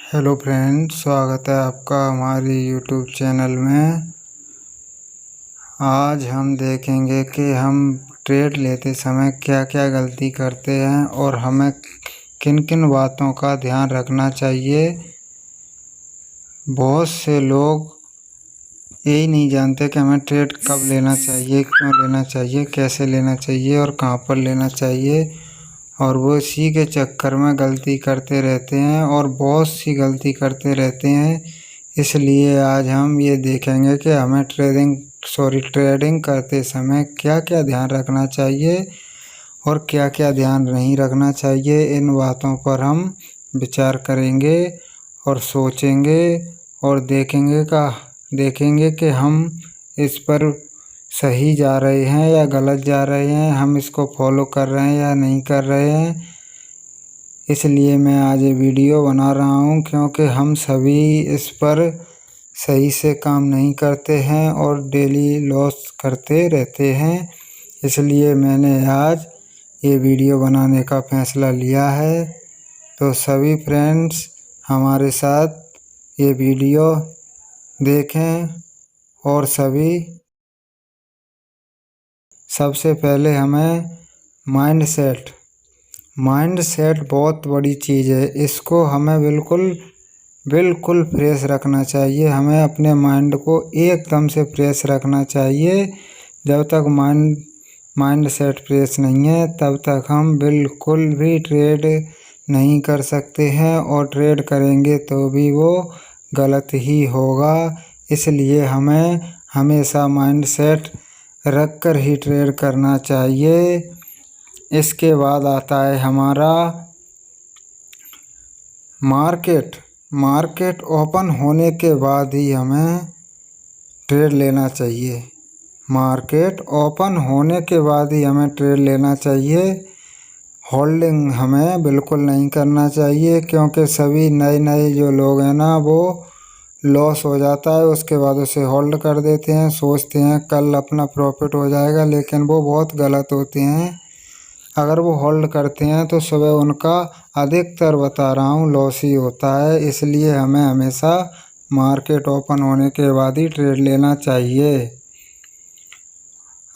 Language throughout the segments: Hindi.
हेलो फ्रेंड्स, स्वागत है आपका हमारी यूट्यूब चैनल में। आज हम देखेंगे कि हम ट्रेड लेते समय क्या क्या गलती करते हैं और हमें किन किन बातों का ध्यान रखना चाहिए। बहुत से लोग यही नहीं जानते कि हमें ट्रेड कब लेना चाहिए, क्यों लेना चाहिए, कैसे लेना चाहिए और कहाँ पर लेना चाहिए, और वो इसी के चक्कर में गलती करते रहते हैं और बहुत सी गलती करते रहते हैं। इसलिए आज हम ये देखेंगे कि हमें ट्रेडिंग करते समय क्या क्या ध्यान रखना चाहिए और क्या क्या ध्यान नहीं रखना चाहिए। इन बातों पर हम विचार करेंगे और सोचेंगे और देखेंगे कि हम इस पर सही जा रहे हैं या गलत जा रहे हैं, हम इसको फॉलो कर रहे हैं या नहीं कर रहे हैं। इसलिए मैं आज ये वीडियो बना रहा हूँ क्योंकि हम सभी इस पर सही से काम नहीं करते हैं और डेली लॉस करते रहते हैं। इसलिए मैंने आज ये वीडियो बनाने का फ़ैसला लिया है। तो सभी फ्रेंड्स हमारे साथ ये वीडियो देखें और सबसे पहले हमें माइंड सेट बहुत बड़ी चीज़ है। इसको हमें बिल्कुल फ्रेश रखना चाहिए। हमें अपने माइंड को एकदम से फ्रेश रखना चाहिए। जब तक माइंड सेट फ्रेश नहीं है तब तक हम बिल्कुल भी ट्रेड नहीं कर सकते हैं, और ट्रेड करेंगे तो भी वो गलत ही होगा। इसलिए हमें हमेशा माइंड सेट रख कर ही ट्रेड करना चाहिए। इसके बाद आता है हमारा मार्केट ओपन होने के बाद ही हमें ट्रेड लेना चाहिए। मार्केट ओपन होने के बाद ही हमें ट्रेड लेना चाहिए। होल्डिंग हमें बिल्कुल नहीं करना चाहिए, क्योंकि सभी नए जो लोग हैं ना, वो लॉस हो जाता है उसके बाद उसे होल्ड कर देते हैं, सोचते हैं कल अपना प्रॉफिट हो जाएगा, लेकिन वो बहुत गलत होते हैं। अगर वो होल्ड करते हैं तो सुबह उनका अधिकतर बता रहा हूँ लॉस ही होता है। इसलिए हमें हमेशा मार्केट ओपन होने के बाद ही ट्रेड लेना चाहिए।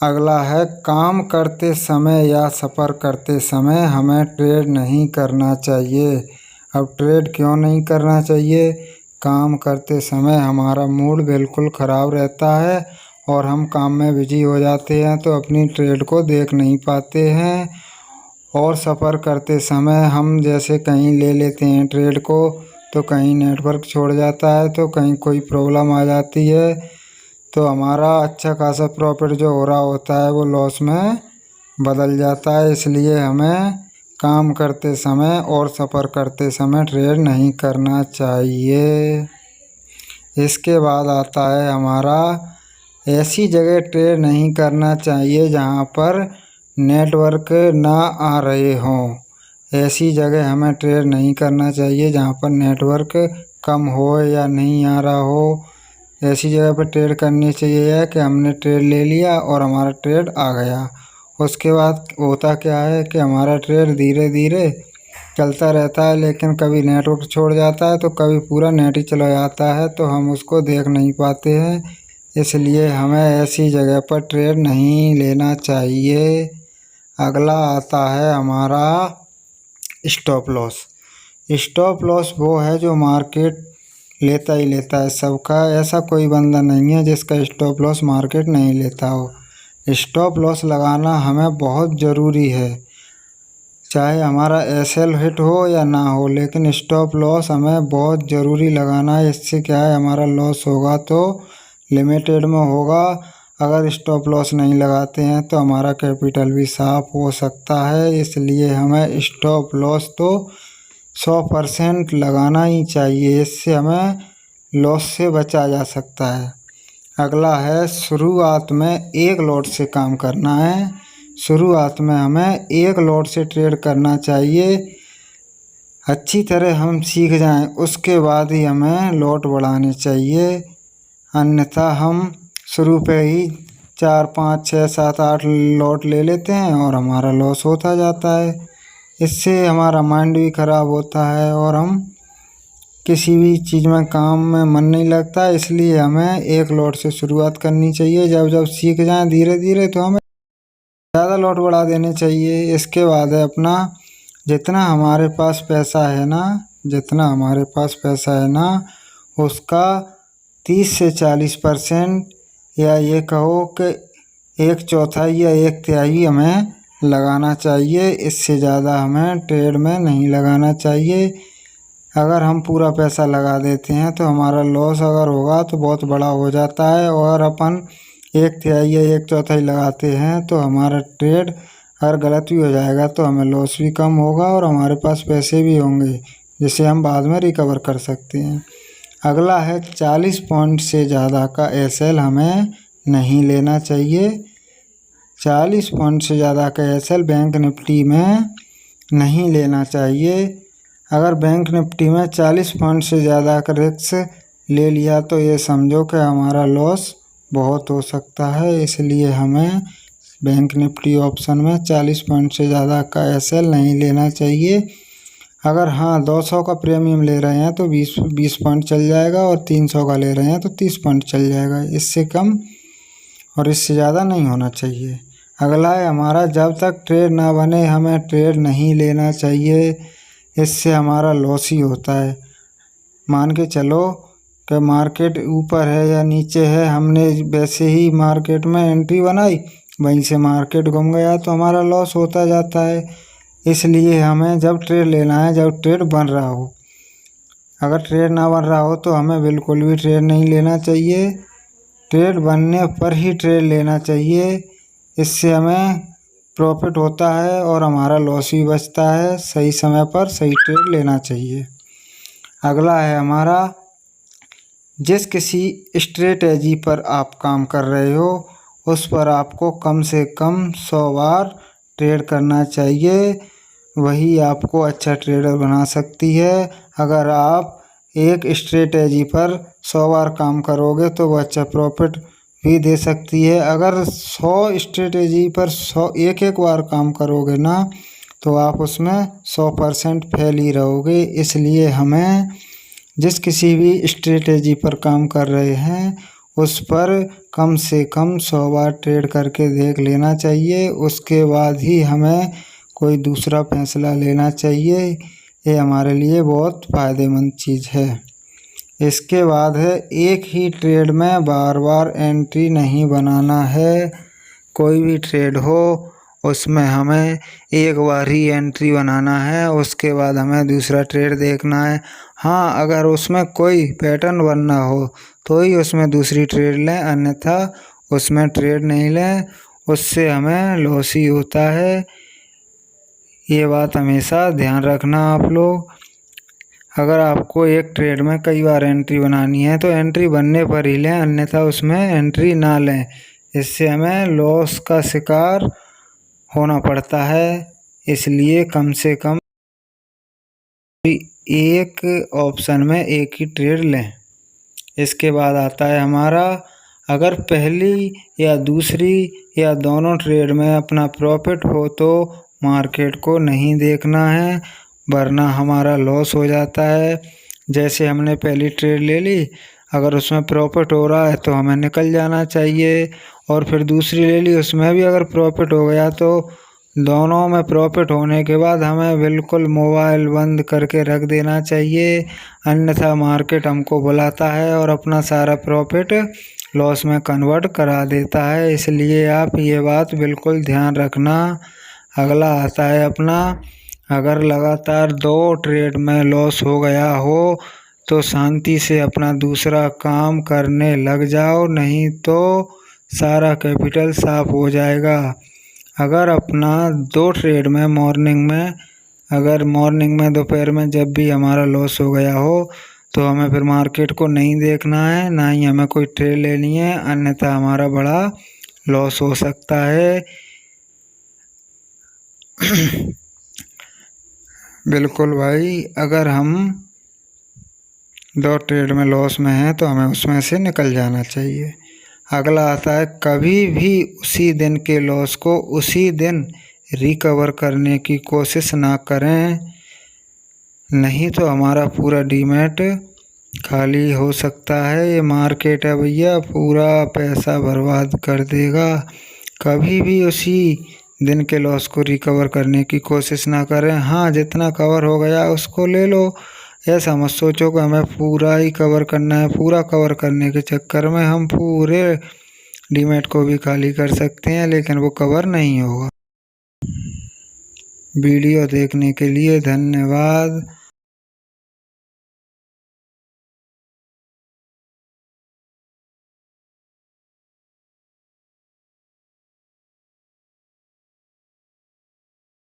अगला है काम करते समय या सफ़र करते समय हमें ट्रेड नहीं करना चाहिए। अब ट्रेड क्यों नहीं करना चाहिए? काम करते समय हमारा मूड बिल्कुल ख़राब रहता है और हम काम में बिजी हो जाते हैं, तो अपनी ट्रेड को देख नहीं पाते हैं। और सफ़र करते समय हम जैसे कहीं ले लेते हैं ट्रेड को, तो कहीं नेटवर्क छोड़ जाता है, तो कहीं कोई प्रॉब्लम आ जाती है, तो हमारा अच्छा खासा प्रॉफिट जो हो रहा होता है वो लॉस में बदल जाता है। इसलिए हमें काम करते समय और सफ़र करते समय ट्रेड नहीं करना चाहिए। इसके बाद आता है हमारा ऐसी जगह ट्रेड नहीं करना चाहिए जहाँ पर नेटवर्क ना आ रहे हों। ऐसी जगह हमें ट्रेड नहीं करना चाहिए जहाँ पर नेटवर्क कम हो या नहीं आ रहा हो। ऐसी जगह पर ट्रेड करनी चाहिए कि हमने ट्रेड ले लिया और हमारा ट्रेड आ गया। उसके बाद होता क्या है कि हमारा ट्रेड धीरे धीरे चलता रहता है, लेकिन कभी नेटवर्क छोड़ जाता है तो कभी पूरा नेट ही चला जाता है, तो हम उसको देख नहीं पाते हैं। इसलिए हमें ऐसी जगह पर ट्रेड नहीं लेना चाहिए। अगला आता है हमारा स्टॉप लॉस वो है जो मार्केट लेता ही लेता है सबका। ऐसा कोई बंदा नहीं है जिसका स्टॉप लॉस मार्केट नहीं लेता हो। स्टॉप लॉस लगाना हमें बहुत ज़रूरी है, चाहे हमारा एसएल हिट हो या ना हो, लेकिन स्टॉप लॉस हमें बहुत ज़रूरी लगाना है। इससे क्या है, हमारा लॉस होगा तो लिमिटेड में होगा। अगर स्टॉप लॉस नहीं लगाते हैं तो हमारा कैपिटल भी साफ हो सकता है। इसलिए हमें स्टॉप लॉस तो 100% लगाना ही चाहिए, इससे हमें लॉस से बचा जा सकता है। अगला है शुरुआत में एक लॉट से काम करना है। शुरुआत में हमें एक लॉट से ट्रेड करना चाहिए। अच्छी तरह हम सीख जाएं उसके बाद ही हमें लॉट बढ़ाने चाहिए, अन्यथा हम शुरू पे ही 4 5 6 7 8 लॉट ले लेते हैं और हमारा लॉस होता जाता है। इससे हमारा माइंड भी ख़राब होता है और हम किसी भी चीज़ में काम में मन नहीं लगता, इसलिए हमें एक लॉट से शुरुआत करनी चाहिए। जब जब सीख जाएं धीरे धीरे तो हमें ज़्यादा लॉट बढ़ा देने चाहिए। इसके बाद है अपना जितना हमारे पास पैसा है ना उसका 30 से 40% या ये कहो कि 1/4 या 1/3 हमें लगाना चाहिए। इससे ज़्यादा हमें ट्रेड में नहीं लगाना चाहिए। अगर हम पूरा पैसा लगा देते हैं तो हमारा लॉस अगर होगा तो बहुत बड़ा हो जाता है, और अपन 1/3 या 1/4 लगाते हैं तो हमारा ट्रेड अगर गलत भी हो जाएगा तो हमें लॉस भी कम होगा और हमारे पास पैसे भी होंगे जिसे हम बाद में रिकवर कर सकते हैं। अगला है 40 पॉइंट से ज़्यादा का एसएल हमें नहीं लेना चाहिए। 40 पॉइंट से ज़्यादा का एसएल बैंक निफ्टी में नहीं लेना चाहिए। अगर बैंक निफ्टी में 40 पॉइंट से ज़्यादा का रिस्क ले लिया तो ये समझो कि हमारा लॉस बहुत हो सकता है। इसलिए हमें बैंक निफ्टी ऑप्शन में 40 पॉइंट से ज़्यादा का एसएल नहीं लेना चाहिए। अगर हाँ 200 का प्रीमियम ले रहे हैं तो 20 पॉइंट चल जाएगा, और 300 का ले रहे हैं तो 30 पॉइंट चल जाएगा। इससे कम और इससे ज़्यादा नहीं होना चाहिए। अगला है हमारा जब तक ट्रेड ना बने हमें ट्रेड नहीं लेना चाहिए, इससे हमारा लॉस ही होता है। मान के चलो कि मार्केट ऊपर है या नीचे है, हमने वैसे ही मार्केट में एंट्री बनाई, वहीं से मार्केट घूम गया तो हमारा लॉस होता जाता है। इसलिए हमें जब ट्रेड लेना है जब ट्रेड बन रहा हो। अगर ट्रेड ना बन रहा हो तो हमें बिल्कुल भी ट्रेड नहीं लेना चाहिए। ट्रेड बनने पर ही ट्रेड लेना चाहिए। इससे हमें प्रॉफिट होता है और हमारा लॉस भी बचता है। सही समय पर सही ट्रेड लेना चाहिए। अगला है हमारा जिस किसी स्ट्रेटेजी पर आप काम कर रहे हो उस पर आपको कम से कम 100 बार ट्रेड करना चाहिए, वही आपको अच्छा ट्रेडर बना सकती है। अगर आप एक स्ट्रेटेजी पर 100 बार काम करोगे तो वो अच्छा प्रॉफिट भी दे सकती है। अगर 100 स्ट्रेटेजी पर 100 एक बार काम करोगे ना तो आप उसमें 100% फेल ही रहोगे। इसलिए हमें जिस किसी भी स्ट्रेटेजी पर काम कर रहे हैं उस पर कम से कम 100 बार ट्रेड करके देख लेना चाहिए। उसके बाद ही हमें कोई दूसरा फैसला लेना चाहिए। ये हमारे लिए बहुत फ़ायदेमंद चीज़ है। इसके बाद है एक ही ट्रेड में बार बार एंट्री नहीं बनाना है। कोई भी ट्रेड हो उसमें हमें एक बार ही एंट्री बनाना है, उसके बाद हमें दूसरा ट्रेड देखना है। हाँ अगर उसमें कोई पैटर्न बनना हो तो ही उसमें दूसरी ट्रेड लें, अन्यथा उसमें ट्रेड नहीं लें, उससे हमें लॉस ही होता है। ये बात हमेशा ध्यान रखना आप लोग। अगर आपको एक ट्रेड में कई बार एंट्री बनानी है तो एंट्री बनने पर ही लें, अन्यथा उसमें एंट्री ना लें। इससे हमें लॉस का शिकार होना पड़ता है। इसलिए कम से कम एक ऑप्शन में एक ही ट्रेड लें। इसके बाद आता है हमारा अगर पहली या दूसरी या दोनों ट्रेड में अपना प्रॉफिट हो तो मार्केट को नहीं देखना है, वरना हमारा लॉस हो जाता है। जैसे हमने पहली ट्रेड ले ली, अगर उसमें प्रॉफिट हो रहा है तो हमें निकल जाना चाहिए, और फिर दूसरी ले ली उसमें भी अगर प्रॉफिट हो गया तो दोनों में प्रॉफिट होने के बाद हमें बिल्कुल मोबाइल बंद करके रख देना चाहिए, अन्यथा मार्केट हमको बुलाता है और अपना सारा प्रॉफिट लॉस में कन्वर्ट करा देता है। इसलिए आप ये बात बिल्कुल ध्यान रखना। अगला आता है अपना अगर लगातार 2 ट्रेड में लॉस हो गया हो तो शांति से अपना दूसरा काम करने लग जाओ, नहीं तो सारा कैपिटल साफ हो जाएगा। अगर अपना 2 ट्रेड में मॉर्निंग में दोपहर में जब भी हमारा लॉस हो गया हो तो हमें फिर मार्केट को नहीं देखना है, ना ही हमें कोई ट्रेड लेनी है, अन्यथा हमारा बड़ा लॉस हो सकता है। बिल्कुल भाई, अगर हम 2 ट्रेड में लॉस में हैं तो हमें उसमें से निकल जाना चाहिए। अगला आता है कभी भी उसी दिन के लॉस को उसी दिन रिकवर करने की कोशिश ना करें। नहीं तो हमारा पूरा डीमैट खाली हो सकता है। ये मार्केट है भैया, पूरा पैसा बर्बाद कर देगा। कभी भी उसी दिन के लॉस को रिकवर करने की कोशिश ना करें। हाँ, जितना कवर हो गया उसको ले लो। ऐसा मत सोचो कि हमें पूरा ही कवर करना है। पूरा कवर करने के चक्कर में हम पूरे डीमैट को भी खाली कर सकते हैं, लेकिन वो कवर नहीं होगा। वीडियो देखने के लिए धन्यवाद।